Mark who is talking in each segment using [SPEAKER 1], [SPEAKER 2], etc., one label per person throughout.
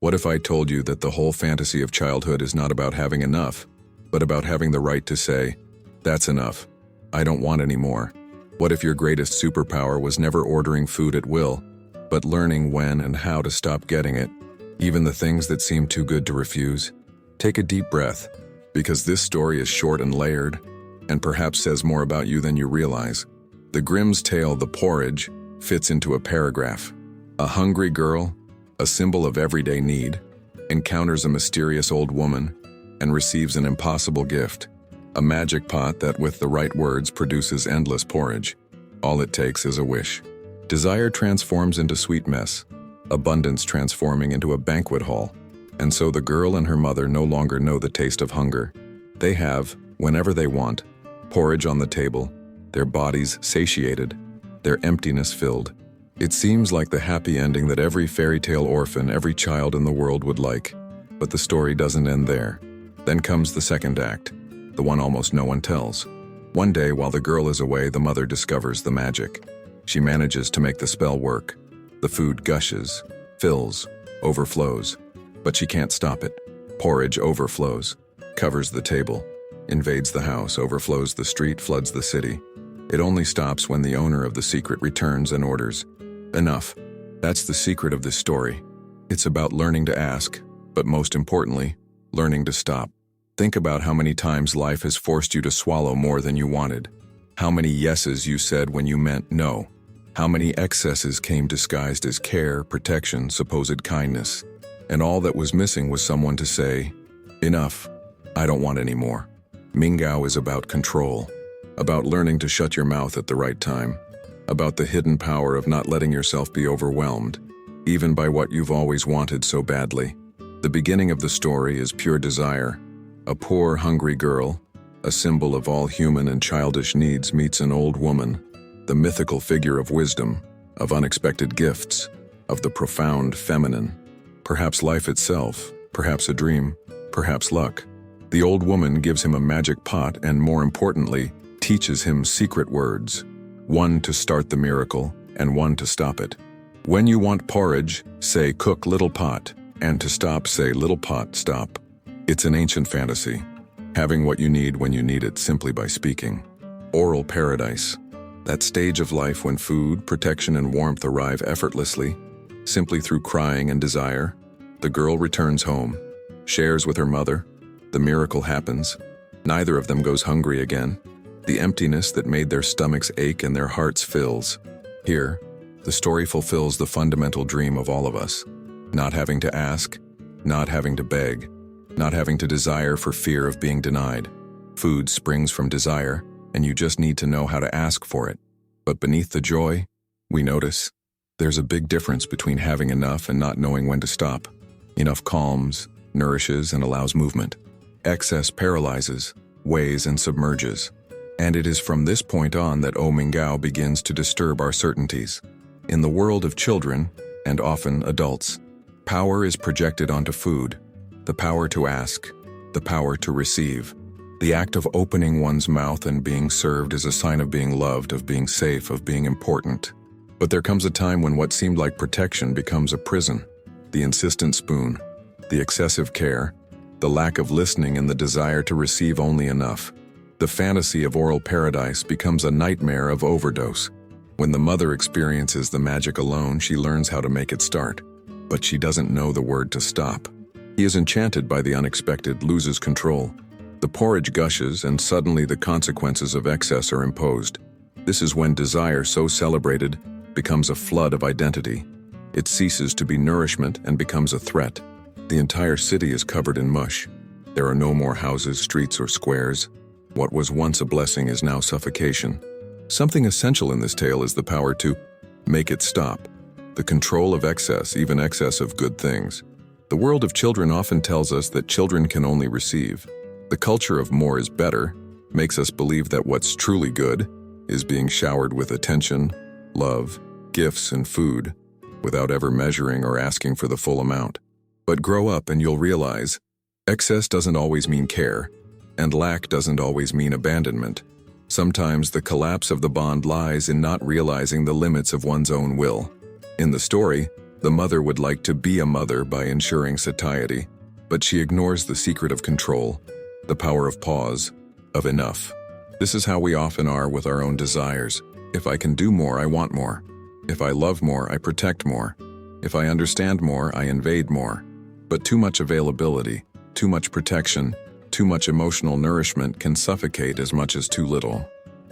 [SPEAKER 1] What if I told you that the whole fantasy of childhood is not about having enough, but about having the right to say, "That's enough. I don't want any more"? What if your greatest superpower was never ordering food at will, but learning when and how to stop getting it, even the things that seem too good to refuse? Take a deep breath, because this story is short and layered, and perhaps says more about you than you realize. The Grimm's tale, The Porridge, fits into a paragraph. A hungry girl, a symbol of everyday need, encounters a mysterious old woman and receives an impossible gift, a magic pot that with the right words produces endless porridge. All it takes is a wish. Desire transforms into sweet mess, abundance transforming into a banquet hall, and so the girl and her mother no longer know the taste of hunger. They have, whenever they want, porridge on the table, their bodies satiated, their emptiness filled. It seems like the happy ending that every fairy tale orphan, every child in the world would like. But the story doesn't end there. Then comes the second act, the one almost no one tells. One day, while the girl is away, the mother discovers the magic. She manages to make the spell work. The food gushes, fills, overflows. But she can't stop it. Porridge overflows, covers the table, invades the house, overflows the street, floods the city. It only stops when the owner of the secret returns and orders, "Enough." That's the secret of this story. It's about learning to ask, but most importantly, learning to stop. Think about how many times life has forced you to swallow more than you wanted. How many yeses you said when you meant no. How many excesses came disguised as care, protection, supposed kindness. And all that was missing was someone to say, "Enough. I don't want any more." Mingao is about control, about learning to shut your mouth at the right time, about the hidden power of not letting yourself be overwhelmed, even by what you've always wanted so badly. The beginning of the story is pure desire. A poor, hungry girl, a symbol of all human and childish needs, meets an old woman, the mythical figure of wisdom, of unexpected gifts, of the profound feminine. Perhaps life itself, perhaps a dream, perhaps luck. The old woman gives him a magic pot and, more importantly, teaches him secret words. One to start the miracle, and one to stop it. When you want porridge, say "Cook, little pot," and to stop, say "Little pot, stop." It's an ancient fantasy, having what you need when you need it simply by speaking. Oral paradise, that stage of life when food, protection, and warmth arrive effortlessly, simply through crying and desire. The girl returns home, shares with her mother. The miracle happens. Neither of them goes hungry again. The emptiness that made their stomachs ache and their hearts fills. Here, the story fulfills the fundamental dream of all of us. Not having to ask, not having to beg, not having to desire for fear of being denied. Food springs from desire, and you just need to know how to ask for it. But beneath the joy, we notice there's a big difference between having enough and not knowing when to stop. Enough calms, nourishes, and allows movement. Excess paralyzes, weighs, and submerges. And it is from this point on that Mingao begins to disturb our certainties. In the world of children, and often adults, power is projected onto food. The power to ask, the power to receive. The act of opening one's mouth and being served is a sign of being loved, of being safe, of being important. But there comes a time when what seemed like protection becomes a prison. The insistent spoon, the excessive care, the lack of listening, and the desire to receive only enough. The fantasy of oral paradise becomes a nightmare of overdose. When the mother experiences the magic alone, she learns how to make it start. But she doesn't know the word to stop. He is enchanted by the unexpected, loses control. The porridge gushes, and suddenly the consequences of excess are imposed. This is when desire, so celebrated, becomes a flood of identity. It ceases to be nourishment and becomes a threat. The entire city is covered in mush. There are no more houses, streets, or squares. What was once a blessing is now suffocation. Something essential in this tale is the power to make it stop. The control of excess, even excess of good things. The world of children often tells us that children can only receive. The culture of more is better makes us believe that what's truly good is being showered with attention, love, gifts, and food, without ever measuring or asking for the full amount. But grow up and you'll realize, excess doesn't always mean care, and lack doesn't always mean abandonment. Sometimes the collapse of the bond lies in not realizing the limits of one's own will. In the story, The mother would like to be a mother by ensuring satiety, but she ignores the secret of control, the power of pause, of enough. This is how we often are with our own desires. If I can do more, I want more. If I love more, I protect more. If I understand more, I invade more. But too much availability, too much protection, too much emotional nourishment can suffocate as much as too little.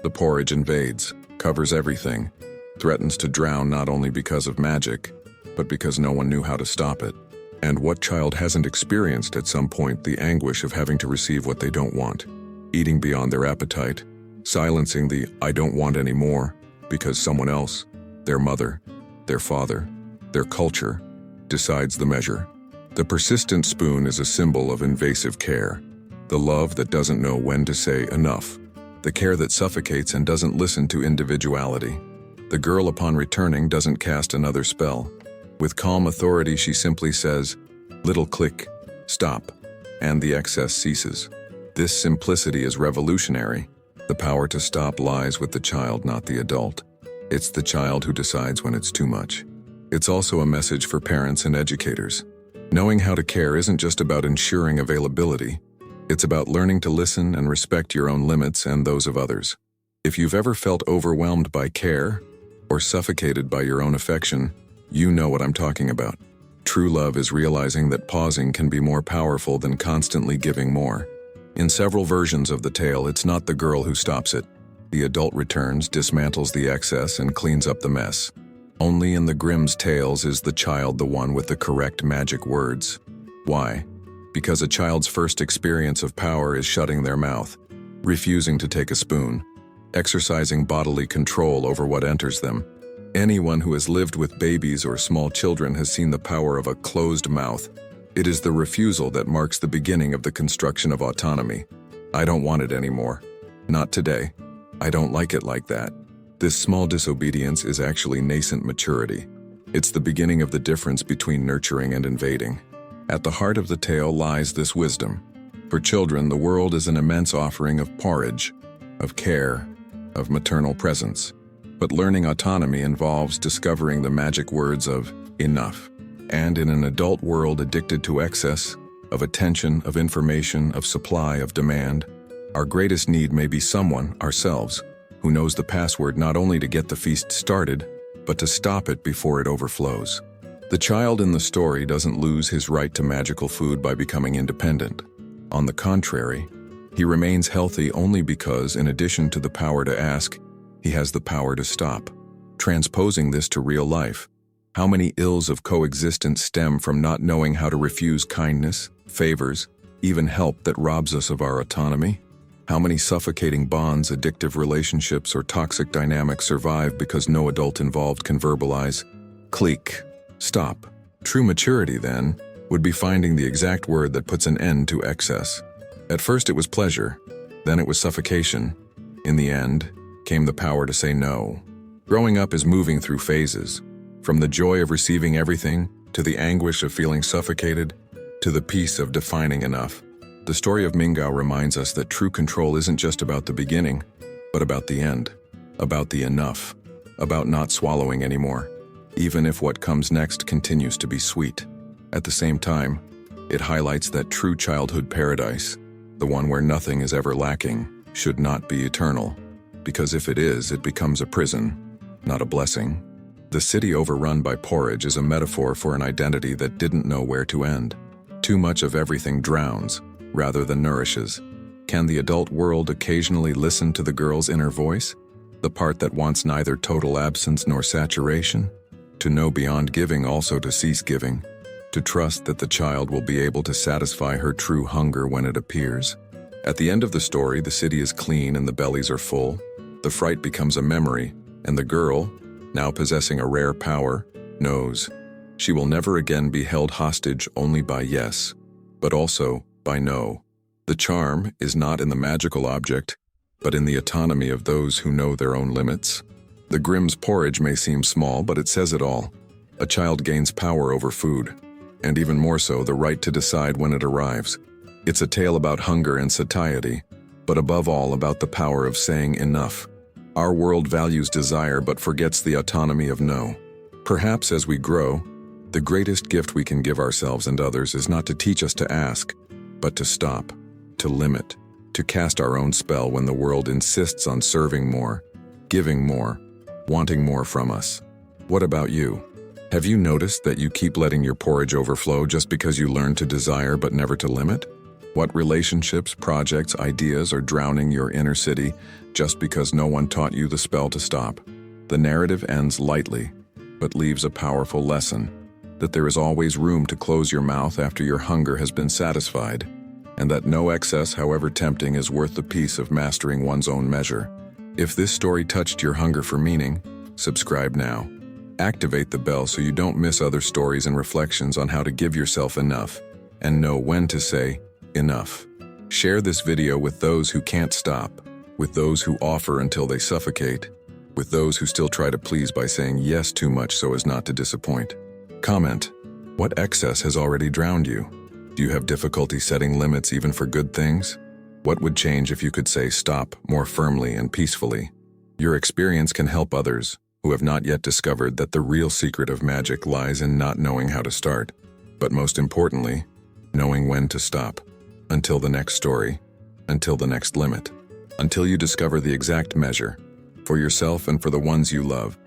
[SPEAKER 1] The porridge invades, covers everything, threatens to drown not only because of magic, but because no one knew how to stop it. And what child hasn't experienced at some point the anguish of having to receive what they don't want? Eating beyond their appetite, silencing the "I don't want any more" because someone else, their mother, their father, their culture, decides the measure. The persistent spoon is a symbol of invasive care, the love that doesn't know when to say enough, the care that suffocates and doesn't listen to individuality. The girl, upon returning, doesn't cast another spell. With calm authority, she simply says, "Little click, stop," and the excess ceases. This simplicity is revolutionary. The power to stop lies with the child, not the adult. It's the child who decides when it's too much. It's also a message for parents and educators. Knowing how to care isn't just about ensuring availability. It's about learning to listen and respect your own limits and those of others. If you've ever felt overwhelmed by care or suffocated by your own affection, you know what I'm talking about. True love is realizing that pausing can be more powerful than constantly giving more. In several versions of the tale, it's not the girl who stops it. The adult returns, dismantles the excess, and cleans up the mess. Only in the Grimm's tales is the child the one with the correct magic words. Why? Because a child's first experience of power is shutting their mouth, refusing to take a spoon, exercising bodily control over what enters them. Anyone who has lived with babies or small children has seen the power of a closed mouth. It is the refusal that marks the beginning of the construction of autonomy. I don't want it anymore. Not today. I don't like it like that. This small disobedience is actually nascent maturity. It's the beginning of the difference between nurturing and invading. At the heart of the tale lies this wisdom. For children, the world is an immense offering of porridge, of care, of maternal presence. But learning autonomy involves discovering the magic words of enough. And in an adult world addicted to excess, of attention, of information, of supply, of demand, our greatest need may be someone, ourselves, who knows the password not only to get the feast started, but to stop it before it overflows. The child in the story doesn't lose his right to magical food by becoming independent. On the contrary, he remains healthy only because, in addition to the power to ask, he has the power to stop. Transposing this to real life, how many ills of coexistence stem from not knowing how to refuse kindness, favors, even help that robs us of our autonomy? How many suffocating bonds, addictive relationships, or toxic dynamics survive because no adult involved can verbalize, "Click, stop"? True maturity, then, would be finding the exact word that puts an end to excess. At first it was pleasure, then it was suffocation. In the end, came the power to say no. Growing up is moving through phases, from the joy of receiving everything, to the anguish of feeling suffocated, to the peace of defining enough. The story of Mingao reminds us that true control isn't just about the beginning, but about the end, about the enough, about not swallowing anymore, even if what comes next continues to be sweet. At the same time, it highlights that true childhood paradise, the one where nothing is ever lacking, should not be eternal, because if it is, it becomes a prison, not a blessing. The city overrun by porridge is a metaphor for an identity that didn't know where to end. Too much of everything drowns, rather than nourishes. Can the adult world occasionally listen to the girl's inner voice? The part that wants neither total absence nor saturation? To know beyond giving, also to cease giving. To trust that the child will be able to satisfy her true hunger when it appears. At the end of the story, the city is clean and the bellies are full. The fright becomes a memory, and the girl, now possessing a rare power, knows she will never again be held hostage only by yes, but also by no. The charm is not in the magical object, but in the autonomy of those who know their own limits. The Grimm's porridge may seem small, but it says it all. A child gains power over food, and even more so, the right to decide when it arrives. It's a tale about hunger and satiety, but above all about the power of saying enough. Our world values desire but forgets the autonomy of no. Perhaps as we grow, The greatest gift we can give ourselves and others is not to teach us to ask, but to stop, to limit, to cast our own spell when the world insists on serving more, giving more, wanting more from us. What about you? Have you noticed that you keep letting your porridge overflow just because you learned to desire but never to limit? What relationships, projects, ideas are drowning your inner city just because no one taught you the spell to stop? The narrative ends lightly, but leaves a powerful lesson, that there is always room to close your mouth after your hunger has been satisfied, and that no excess, however tempting, is worth the peace of mastering one's own measure. If this story touched your hunger for meaning, subscribe now. Activate the bell so you don't miss other stories and reflections on how to give yourself enough and know when to say enough. Share this video with those who can't stop, with those who offer until they suffocate, with those who still try to please by saying yes too much so as not to disappoint. Comment, what excess has already drowned you? Do you have difficulty setting limits even for good things? What would change if you could say stop more firmly and peacefully? Your experience can help others who have not yet discovered that the real secret of magic lies in not knowing how to start, but most importantly, knowing when to stop. Until the next story, until the next limit, until you discover the exact measure, for yourself and for the ones you love.